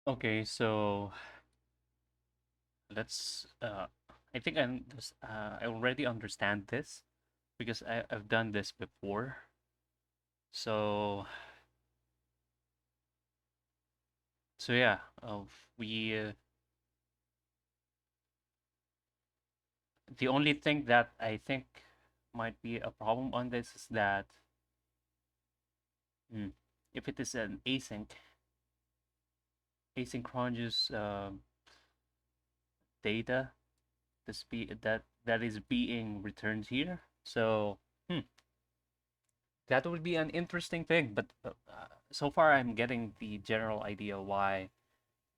Okay, so let's I think I already understand this because I've done this before. So so yeah, we the only thing that I think might be a problem on this is that hmm, if it is an asynchronous data, the speed that is being returned here. So that would be an interesting thing, but so far I'm getting the general idea why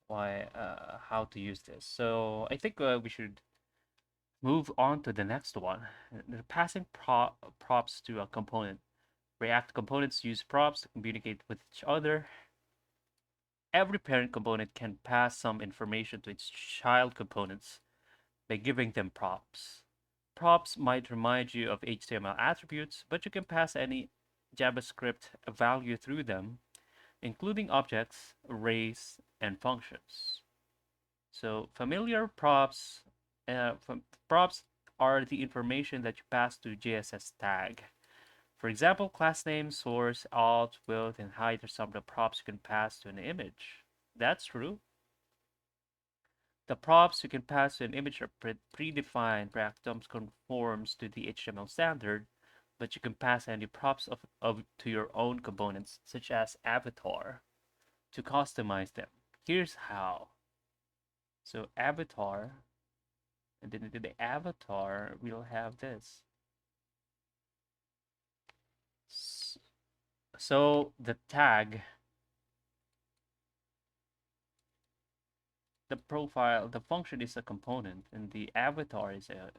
how to use this. So I think we should move on to the next one. The passing props to a component. React components use props to communicate with each other. Every parent component can pass some information to its child components by giving them props. Props might remind you of HTML attributes, but you can pass any JavaScript value through them, including objects, arrays, and functions. So familiar props, props are the information that you pass to JSS tag. For example, class name, source, alt, width, and height are some of the props you can pass to an image. That's true. The props you can pass to an image are predefined. React conforms to the HTML standard, but you can pass any props to your own components, such as avatar, to customize them. Here's how. So avatar, and then the avatar will have this. So the tag, the profile, the function is a component, and the avatar is a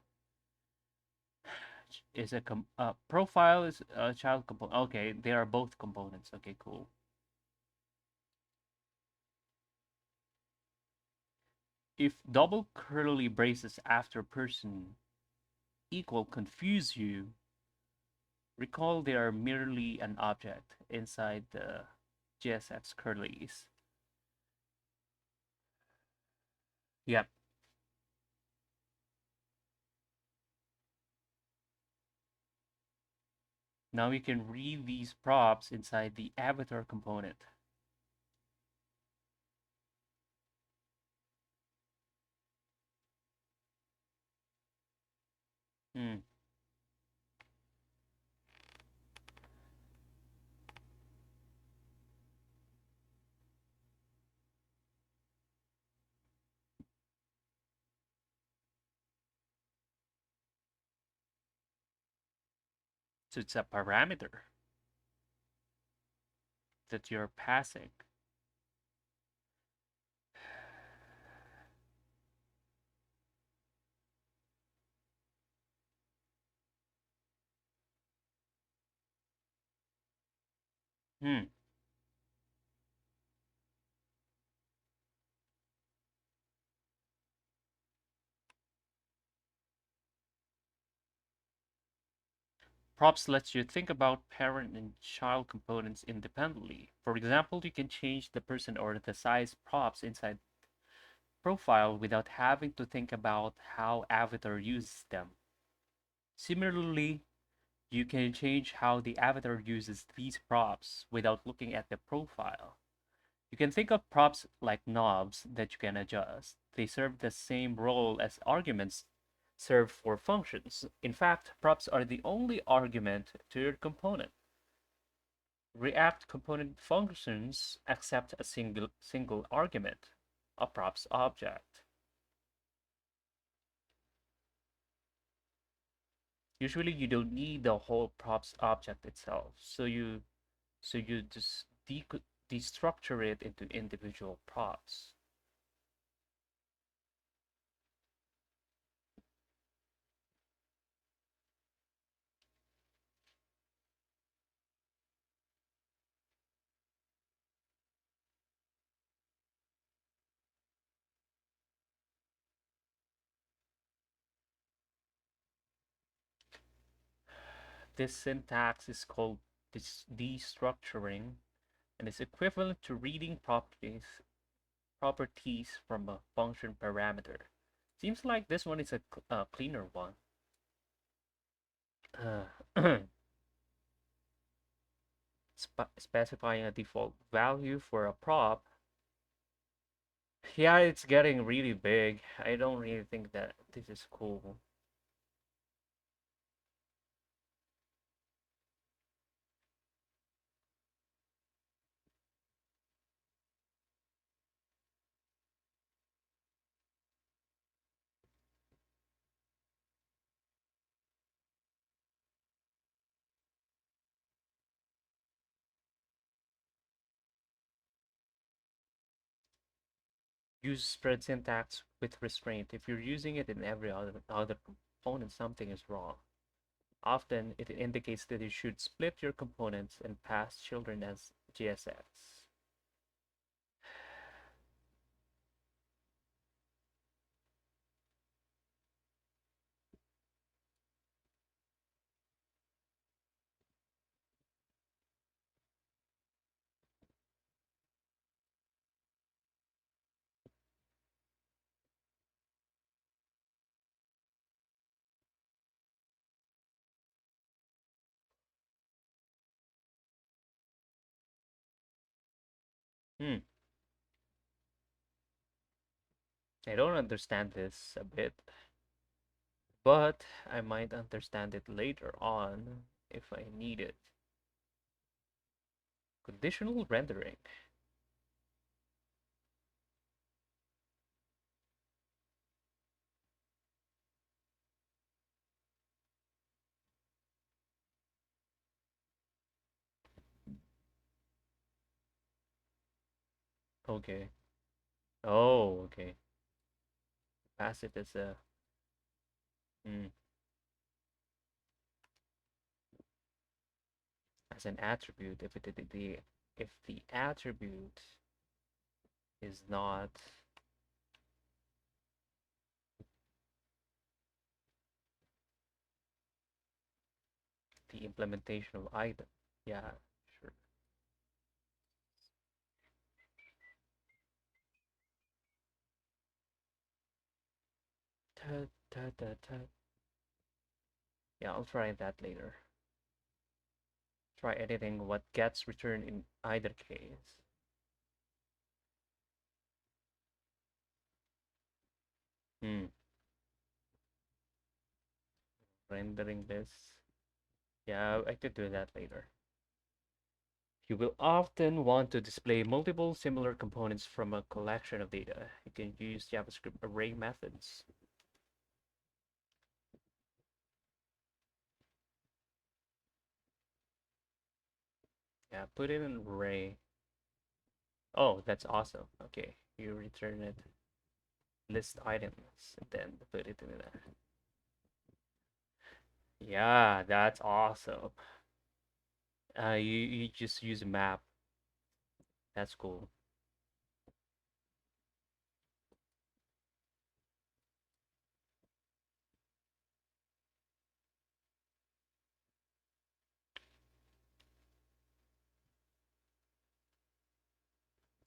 profile is a child component. Okay, they are both components. Okay, cool. If double curly braces after person equal confuse you, recall they are merely an object inside the JSX curlies. Yep. Now you can read these props inside the avatar component. Hmm. So it's a parameter that you're passing. Hmm. Props lets you think about parent and child components independently. For example, you can change the person or the size props inside profile without having to think about how avatar uses them. Similarly, you can change how the avatar uses these props without looking at the profile. You can think of props like knobs that you can adjust. They serve the same role as arguments serve for functions. In fact, props are the only argument to your component. React component functions accept a single argument, a props object. Usually you don't need the whole props object itself. So you just destructure it into individual props. This syntax is called this destructuring and is equivalent to reading properties properties from a function parameter. Seems like this one is a cleaner one. Specifying a default value for a prop. Yeah, it's getting really big. I don't really think that this is cool. Use spread syntax with restraint. If you're using it in every other component, something is wrong. Often, it indicates that you should split your components and pass children as GSX. Hmm, I don't understand this a bit, but I might understand it later on if I need it. Conditional rendering. Okay. Oh, okay. Pass it as a hmm, as an attribute if the attribute is not the implementation of item. Yeah, sure. Ta, ta, ta, ta. Yeah, I'll try that later. Try editing what gets returned in either case. Hmm. Rendering this. Yeah, I could do that later. You will often want to display multiple similar components from a collection of data. You can use JavaScript array methods. Yeah, put in an array. Oh, that's awesome. Okay, you return it, list items, and then put it in there. Yeah, that's awesome. You just use a map. That's cool.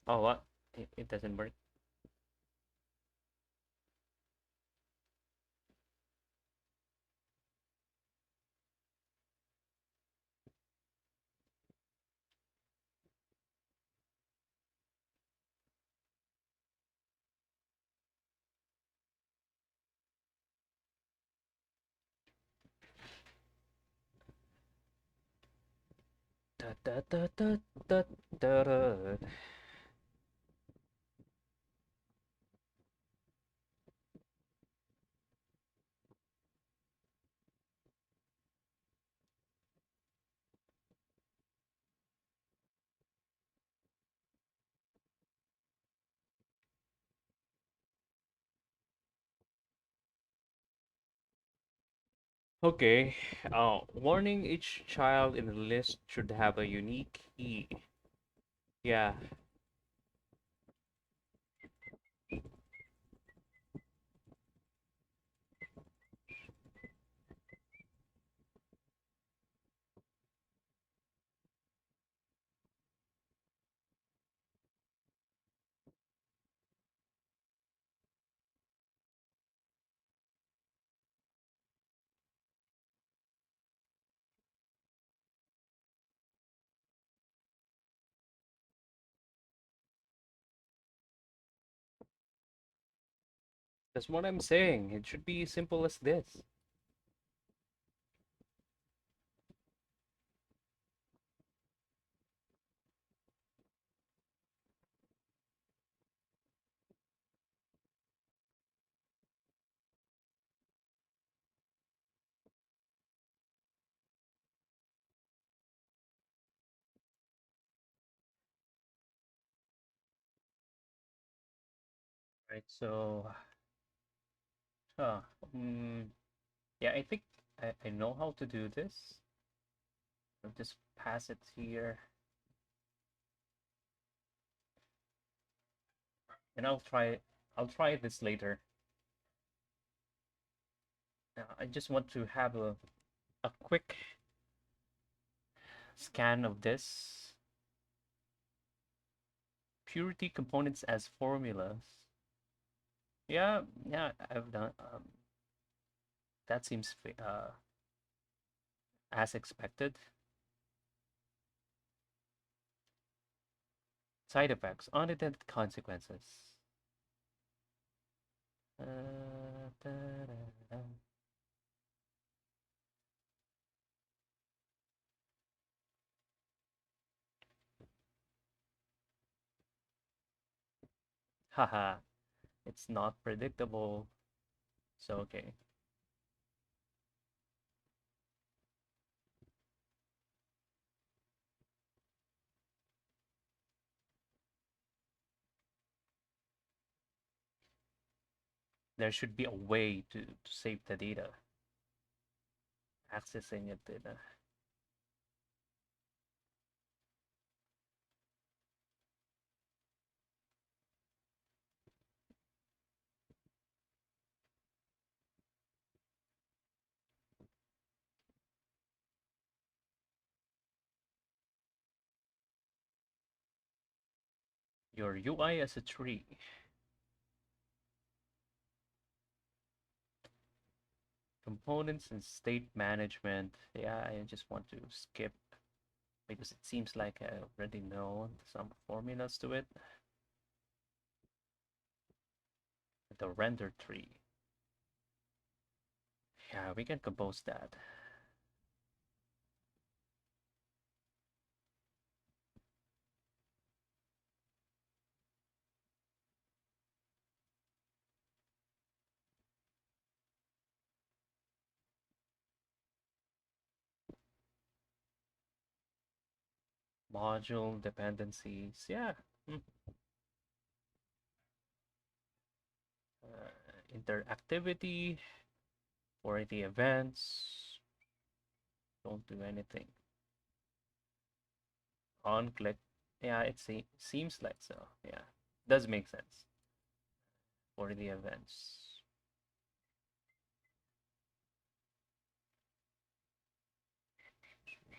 Oh, what? It doesn't work. Da, da, da, da, da, da, da. Okay. Warning: each child in the list should have a unique key. Yeah. That's what I'm saying. It should be simple as this. Right. So, uh, mm, yeah, I think I know how to do this. I'll just pass it here, and I'll try this later. I just want to have a quick scan of this. Purity components as formulas. Yeah, yeah, I've done. That seems as expected. Side effects, unintended consequences. Da-da-da. Haha, it's not predictable. So, okay. There should be a way to save the data. Accessing it data. Your UI as a tree. Components and state management. Yeah, I just want to skip because it seems like I already know some formulas to it. The render tree. Yeah, we can compose that. Module dependencies. Yeah. Mm. Interactivity for the events. Don't do anything. On click. Yeah, seems like so. Yeah, does make sense for the events.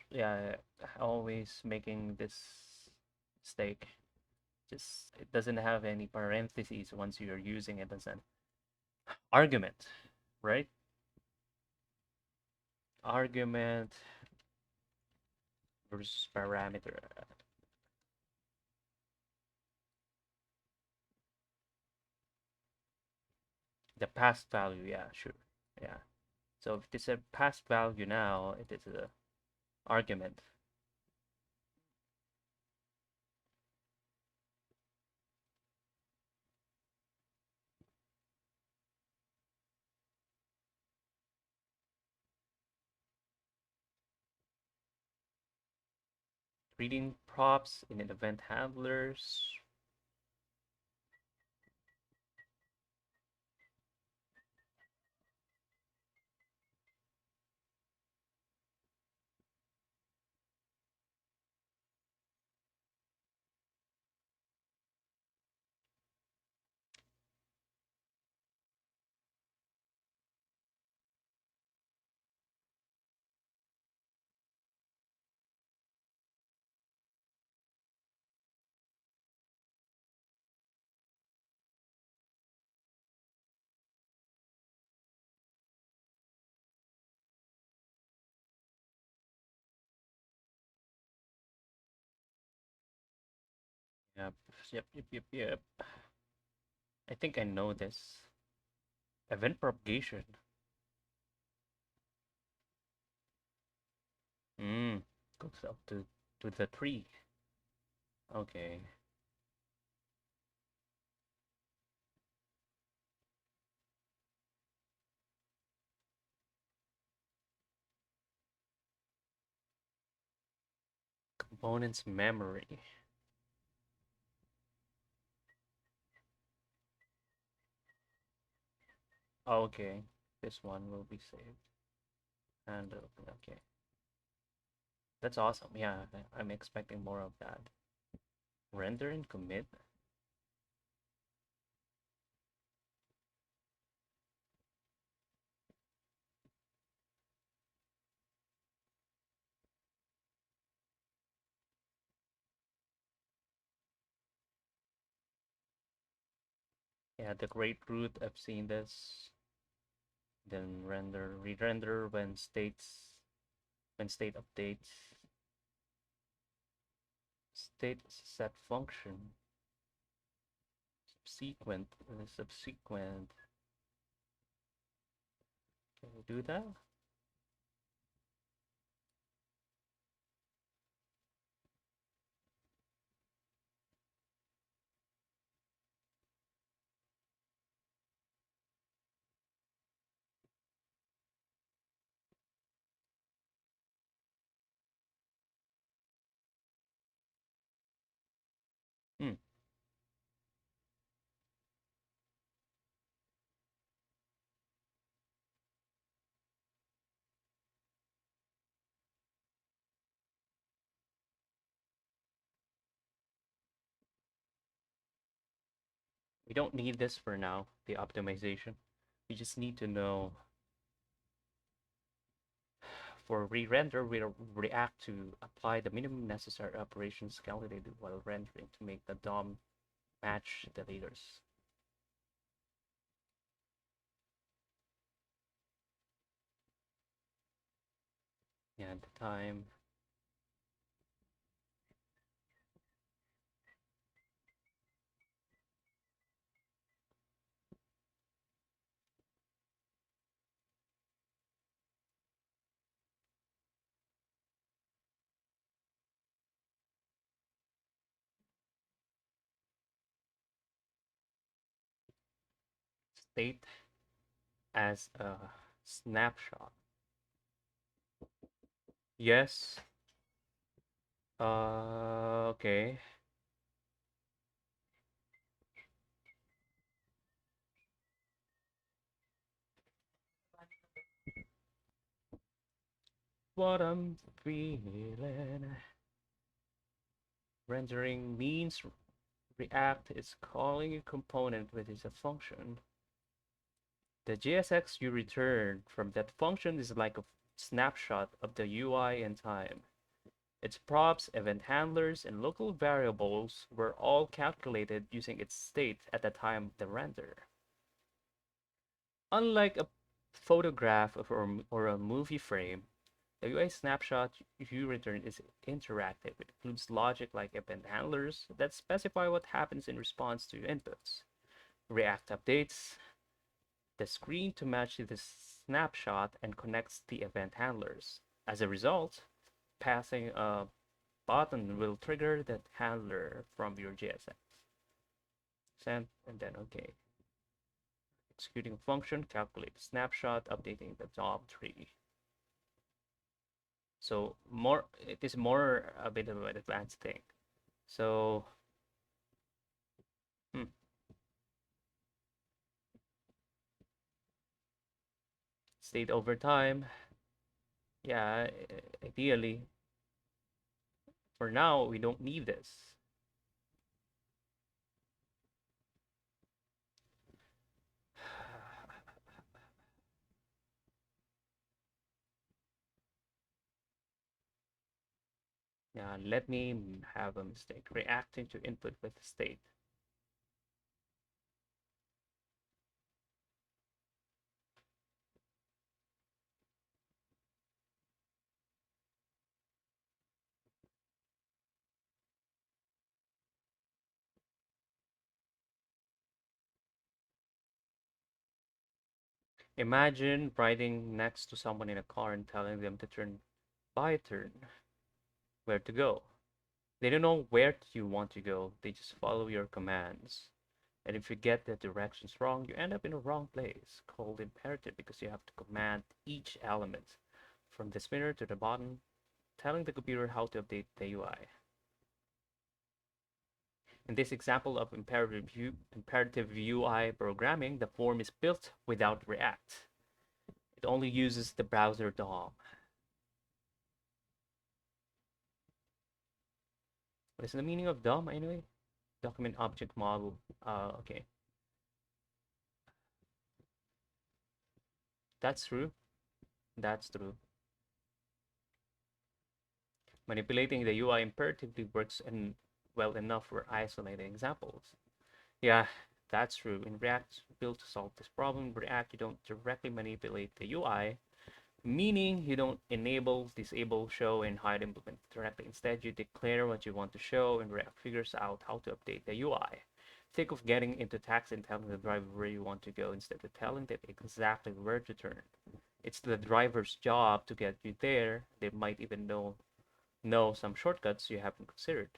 Yeah, always making this mistake. Just it doesn't have any parentheses once you're using it as an argument, right? Argument versus parameter. The past value, yeah, sure. Yeah. So if it is a past value now, it is a argument. Reading props in an event handlers. Yep, yep, yep, yep, yep. I think I know this. Event propagation. Mm. Goes up to the tree. Okay. Components memory. Okay. This one will be saved. And okay. That's awesome. Yeah, I'm expecting more of that. Render and commit. Yeah, the great root. I've seen this. Then render, re-render when state updates. State set function. Subsequent. Can we do that? Hmm. We don't need this for now, the optimization. We just need to know for re-render, we react to apply the minimum necessary operations calculated while rendering to make the DOM match the leaders. And the time. State as a snapshot. Yes. Okay. What I'm feeling. Rendering means React is calling a component which is a function. The JSX you return from that function is like a snapshot of the UI in time. Its props, event handlers, and local variables were all calculated using its state at the time of the render. Unlike a photograph or a movie frame, the UI snapshot you return is interactive. It includes logic like event handlers that specify what happens in response to inputs. React updates the screen to match the snapshot and connects the event handlers. As a result, passing a button will trigger that handler from your JSX. Send and then OK. Executing function, calculate snapshot, updating the DOM tree. So more, it is more a bit of an advanced thing. So, hmm, state over time. Yeah, ideally, for now, we don't need this. Yeah, let me have a mistake. Reacting to input with state. Imagine riding next to someone in a car and telling them to turn by a turn, where to go. They don't know where you want to go, they just follow your commands. And if you get the directions wrong, you end up in a wrong place, called imperative because you have to command each element, from the spinner to the button, telling the computer how to update the UI. In this example of imperative UI programming, the form is built without React. It only uses the browser DOM. What is the meaning of DOM anyway? Document Object Model. Okay. That's true. That's true. Manipulating the UI imperatively works well enough for isolated examples. Yeah, that's true. In React, built to solve this problem, in React, you don't directly manipulate the UI, meaning you don't enable, disable, show, and hide implement directly. Instead, you declare what you want to show, and React figures out how to update the UI. Think of getting into taxi and telling the driver where you want to go instead of telling them exactly where to turn. It's the driver's job to get you there. They might even know some shortcuts you haven't considered.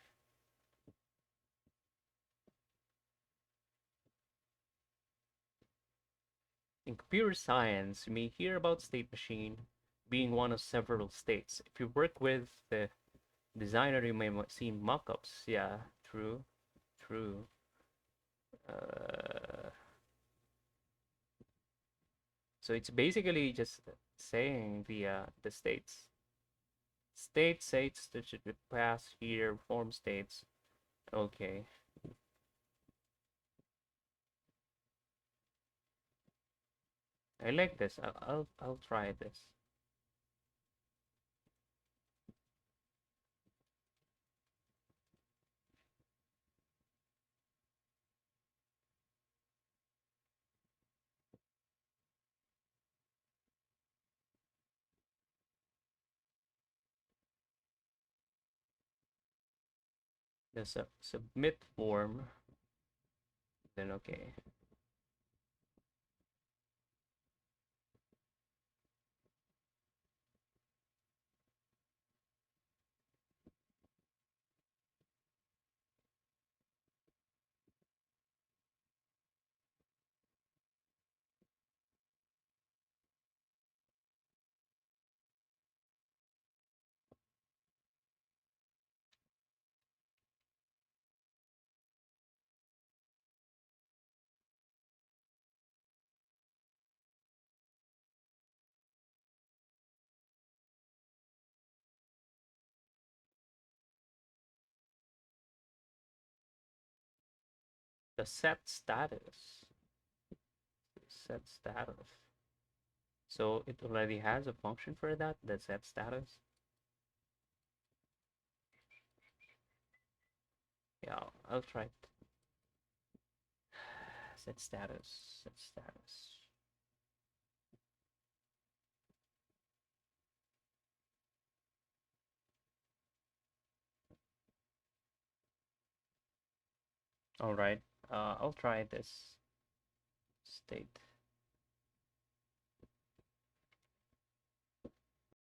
In computer science, you may hear about state machine being one of several states. If you work with the designer, you may have seen mockups. Yeah, true, true. Uh, so it's basically just saying the states. State states that should be passed here, form states. Okay, I like this. I'll try this. The submit form. Then okay. The set status. Set status. So it already has a function for that, the set status. Yeah, I'll try it. Set status, set status. All right, I'll try this state.